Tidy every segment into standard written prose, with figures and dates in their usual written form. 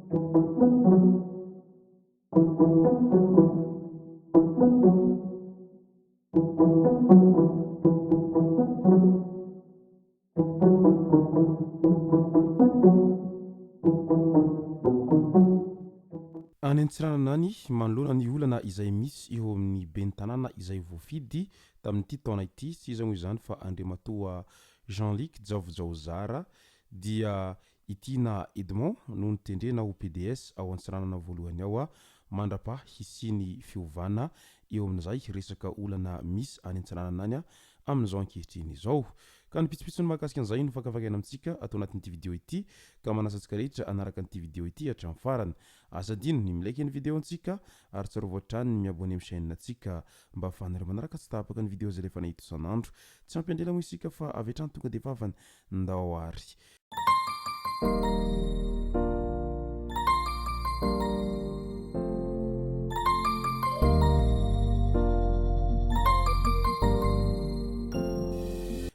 Any Antsiranana manoloana ny olana izay misy eo amin'ny ben'ny tanàna izay voafidy tamin'ity taona ity tsy iza moa izany fa andriamatoa Jean-Luc Jaovozara dia itiana Edmond no nitendrena ho PDS ao Antsiranana voalohany ao mandrapa hisiny fiovana eo amin'izay resaka olana misy any Antsiranana any amin'izao ankehitriny izao. Ka ny pitsopitsony mahakasika an'izay no fakafakana amintsika atao anatin'ity vidéo ity ka manasantsika rehetra anaraka an'ity vidéo ity hatramin'ny farany. Asa dino ny milaiky ny vidéo antsika ary tsara voatrany ny miabone amin'ny chaîne antsika mba ahafahanareo manaraka tsy tapaka ny vidéo zay rehefa nahita isan'andro. Tsy ampendrela moa isika fa avy hatrany tonga dia vavany ndao ary.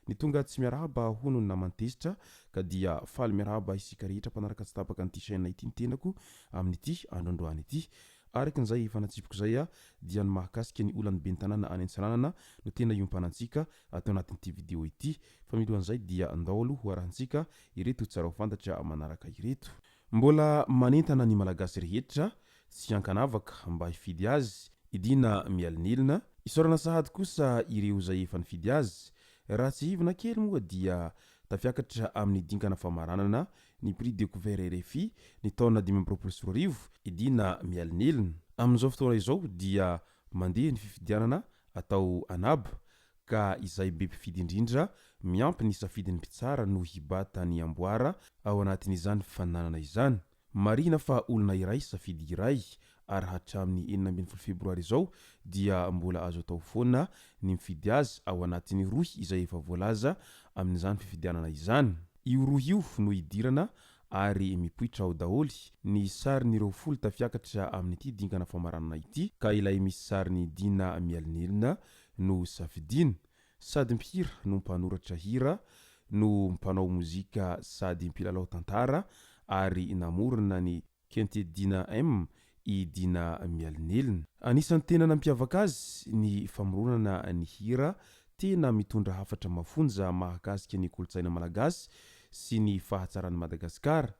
Ny tonga tsy miarahaba hono ny namantezitra ka dia faly miarahaba isika rehetra mpanaraka tsy tapaka an'ity chaîne ity ny tenako amin'ity androandroany ity. Arakin'izay fanatsipiko zay dia ny mahakasika ny olany ben'ny tanàna any Antsiranana no tena iompanantsika atao anatin'ity vidéo ity. Fa milohan'izay dia andao aloha ho arahantsika ireto tsara ho fantatra manaraka ireto. Mbola manentana ny malagasy rehetra tsy ankanavaka mba hifidy azy idina mialinelina isorana sahady kosa ireo zay efa nifidy azy. Raha tsy hivina kely moa dia tafiakatra amin'ny dingana famaranana ny prix découvert RFI ny taona 2024 idina mialinelina. Amin'izao fotoana izao dia mandeha ny fifidianana atao anaba ka izay be mpifidy indrindra miampy ny safidin'ny mpitsara no hibata ny amboara ao anatin'izany fananana izany. Marina fa olona iray safidy iray ary hatramin'ny 12 febroary izao dia mbola azo atao foana ny mifidy azy ao anatin'ny rohy izay efa voalaza amin'izany fifidianana izany. Io rohy io no idirana ary mipoitra ao daholy ny sarin'ireo folo tafiakatra amin'ity dingana famaranana ity ka ilay misy sariny dina mialinelina no safidina sady mpihira no mpanoratra hira no mpanao mozika sady mpilalao tantara ary namorona ny Kente Dina M i dina mialinelina. Anisan'ny tena nampiavaka azy ny famoronana ny hira tena mitondra hafatra mafonja mahakasika ny kolotsaina malagasy sy ny fahatsaran'i Madagasikara.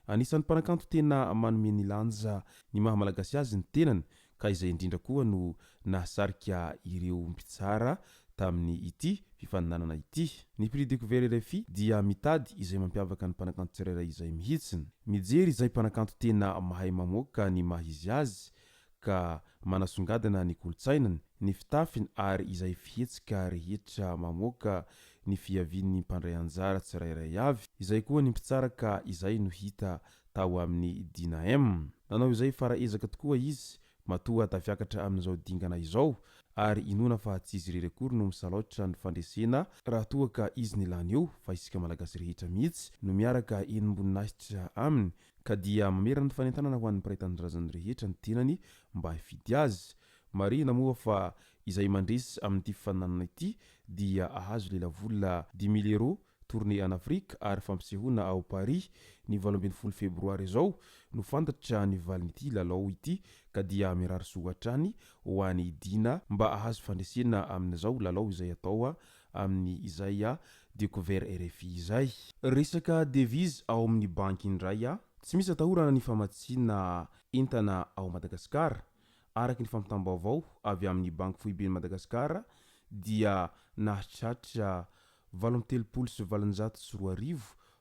Anisan'ny mpanakanto tena manome ny lanja ny maha malagasy azy ny tenany ka izay indrindra koa no nahasarika ireo mpitsara tamin'ny ity fifaninanana ity. Ny prix découvert RFI dia mitady izay mampiavaka ny mpanakanto tsirairay izay mihitsiny. Mijery izay mpanakanto tena mahay mamoaka ny mahizy azy ka manasongadina ny kolotsainany, ny fitafiny ary izay fihetsika rehetra mamoaka ny fiavian'ny mpandray anjara tsirairay avy. Izay koa ny mpitsara ka izay no hita tao amin'ny Dina M. Nanao izay fara ezaka tokoa izy matoa tafiakatra amin'izao dingana izao ary inona fa tsy izy irery akory no misalaotra ny fandresena raha toa ka izy nilany eo fa isika malagasy rehetra mihitsy no miaraka enim-boninahitra aminy ka dia mamerana ny fanentanana ho an'ny mpiray tanindrazany rehetra ny tenany mba hifidy azy. Marina moa fa izay mandresy amin'ity fifaninanana ity dia ahazo lelavola 10 000 € tournée en Afrique ary fampisehoana ao Paris ny 12 febroary izao no fantatra ny valin'ity lalao ity ka dia mirary soatrany ho an'ny dina mba ahazo fandresena amin'izao lalao izay atao amin'ny izay découvert RFI izay. Resaka devise ao amin'ny banky indray tsy misy atahorana ny famatsiana entana ao Madagasikara. Araky ny fampitam-baovao avy amin'ny banky foiben'ny Madagasikara dia nahatratra 8,7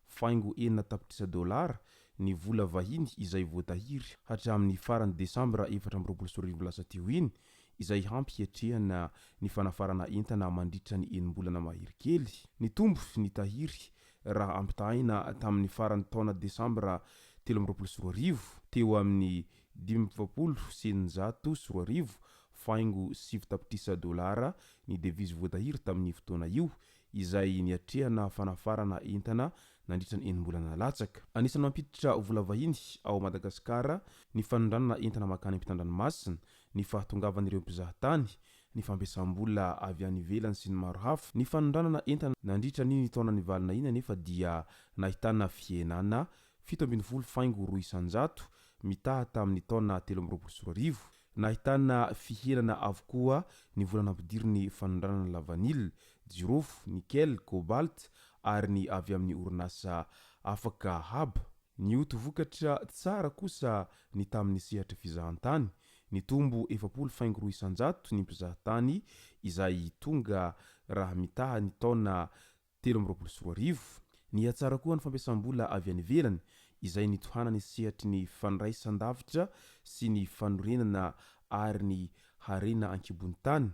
faingo enina tapitrisa $, ny vola vahiny izay voatahiry hatramin'ny farany Desambra 2024 lasa teo iny izay hampy hiatrehana ny fanafarana entana mandritra ny enim-bolana mahery kely. Ny tombo ny tahiry raha ampitahina tamin'ny farany taona Desambra 2024 teo amin'ny 20,700 faingo 7 tapitrisa $, ny devise voatahiry tamin'ny fotoana io izay niatrehana fanafarana entana nandritra ny enim-bolana latsaka. Anisan'ny mampiditra vola vahiny ao Madagasikara ny fanondranana entana makany ampitan-dranomasina, ny fahatongavan'ireo mpizahatany, ny fampiasam-bola avy any ivelany sy ny maro hafa. Ny fanondranana entana nandritra ny taona nivalina iny nefa dia nahitana fienana 7 faingo roa isanjato mitaha tamin'ny taona 2024 nahitana fihenana avokoa ny volana ampidiriny fanondranana lavanil, jirofo, nikel, cobalt ary ny avy amin'ny orinasa afaka haba. Ny oto vokatra tsara kosa ny tamin'ny sehatra fizahantany ny tombo 7 faingo roa isanjato ny mpizahatany izay tonga raha mitaha ny taona 2024. Ny atsara koa ny fampiasam-bola avy any ivelany izay nitohanany sehatry ny fandraisan-davitra sy ny fanorenana ary ny harena ankibony tany.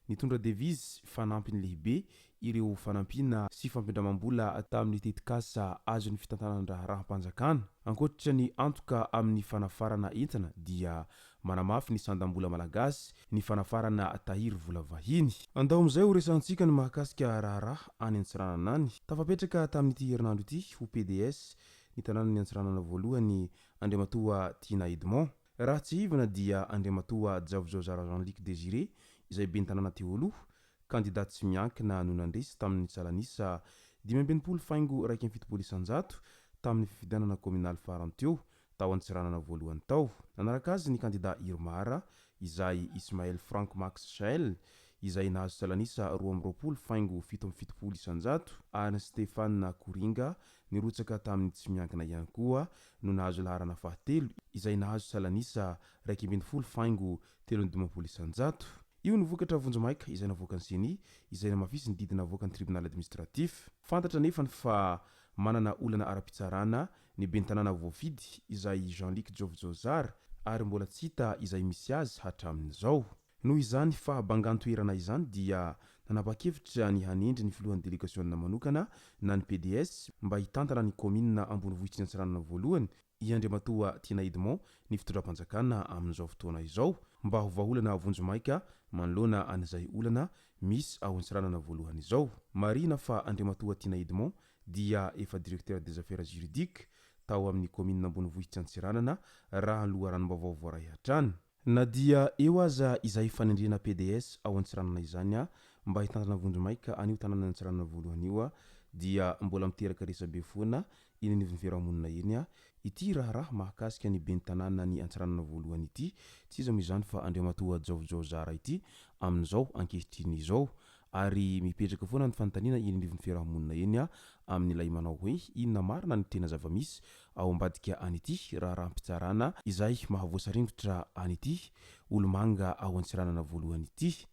Nitondra devizy fanampiny lehibe ireo fanampiana sy fampindramam-bola tamin'ny tetikasa azon'ny fitantanana raham-panjakana. Ankoatra ny antoka amin'ny fanafarana entana dia manamafy ny sandam-bola malagasy ny fanafarana tahiry vola vahiny. Andao amin'izay ho resantsika ny mahakasika raharaha any Antsiranana any. Tafapetraka tamin'ity herinandro ity ho PDS ny tanànan'ny Antsiranana voalohany Andriamatoa Tina Edmond. Raha tsy ivana dia Andriamatoa Javojara Jean-Luc Désiré izay ben'ny tanàna teo aloha kandidaty tsy miankina no nandresy tamin'ny salanisa 5 faingo 170 isanjato tamin'ny fifidianana communal farany teo tao Antsiranana voalohany tao. Nanaraka azy ny kandida Irmara izay Ismaël Frank Max Chael izay nahazo salanisa 20 faingo 770 isanjato ary Stéphane Koringa nirotsaka tamin'ny tsy miankina ihany koa no nahazo laharana fahatelo izay nahazo salanisa 20 faingo 320 isanjato. Io ny vokatra vonjomaika izay navoaka ny CENI izay namafisy ny didina navoaka ny tribunal administratif. Fantatra nefa fa manana olana ara-pitsarana ny ben'ny tanàna voafidy izay Jean-Luc Javojara ary mbola tsy hita izay misy azy hatramin'izao. Noho izany fa bangan-toerana izany dia nanapa-kevitra ny hanendry ny filohan'ny délégation manokana na ny PDS mba hitantana ny commune ambonivohitsy ny Antsiranana voalohany i Andriamatoa Tina Edmond ny fitondram-panjakana amin'izao fotoana izao mba ho vahaolana vonjomaika manoloana an'izay olana misy ao Antsiranana voalohany izao. Marina fa Andriamatoa Tina Edmond dia efa directeur des affaires juridiques tao amin'ny commune ambonivohitsy Antsiranana raha loharanom-baovao voaray hatrany. Na dia eo aza izay fanendrena PDS ao Antsiranana izany mba hitantana vonjomaika anio tanàna Antsiranana voalohany io dia mbola miteraka resabe foana iny ny fiarahamonina eny ity raharaha mahakasika ny ben'ny tanàna ny Antsiranana voalohany ity tsy iza moa izany fa Andriamatoa Javojara ity amin'izao ankehitriny izao ary mipetraka foana ny fanontaniana iny ny fiarahamonina eny amin'ilay manao hoe inona marina ny tena zava-misy ao ambadika an'ity raharaha-mpitsarana izay mahavoasaringotra an'ity olomanga ao Antsiranana voalohany ity.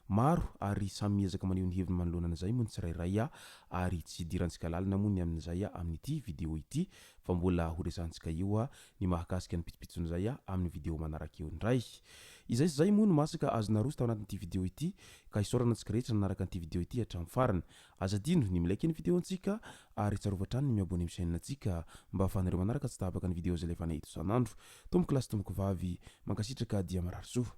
Maro ary samy miezaka maneho ny heviny manoloana an'izay moa ny tsirairay ary tsy dirantsika lalina moa ny amin'izay amin'ity video ity fa mbola ho resantsika eo ny mahakasika ny pitipitson'izay amin'ny video manaraka eo indray. Izay sy zay moa no masaka azona roso tao anatin'ity video ity ka isorana antsika rehetra nanaraka an'ity video ity hatramin'ny farany. Azadino ny milaiky ny video antsika ary tsarovatrany ny miabone amin'ny chaîne antsika mba ahafahanareo manaraka tsy tapaka ny video zay lefa nahita isan'andro. Tomboko lasy tomboko vavy mankasitraka dia marary soa.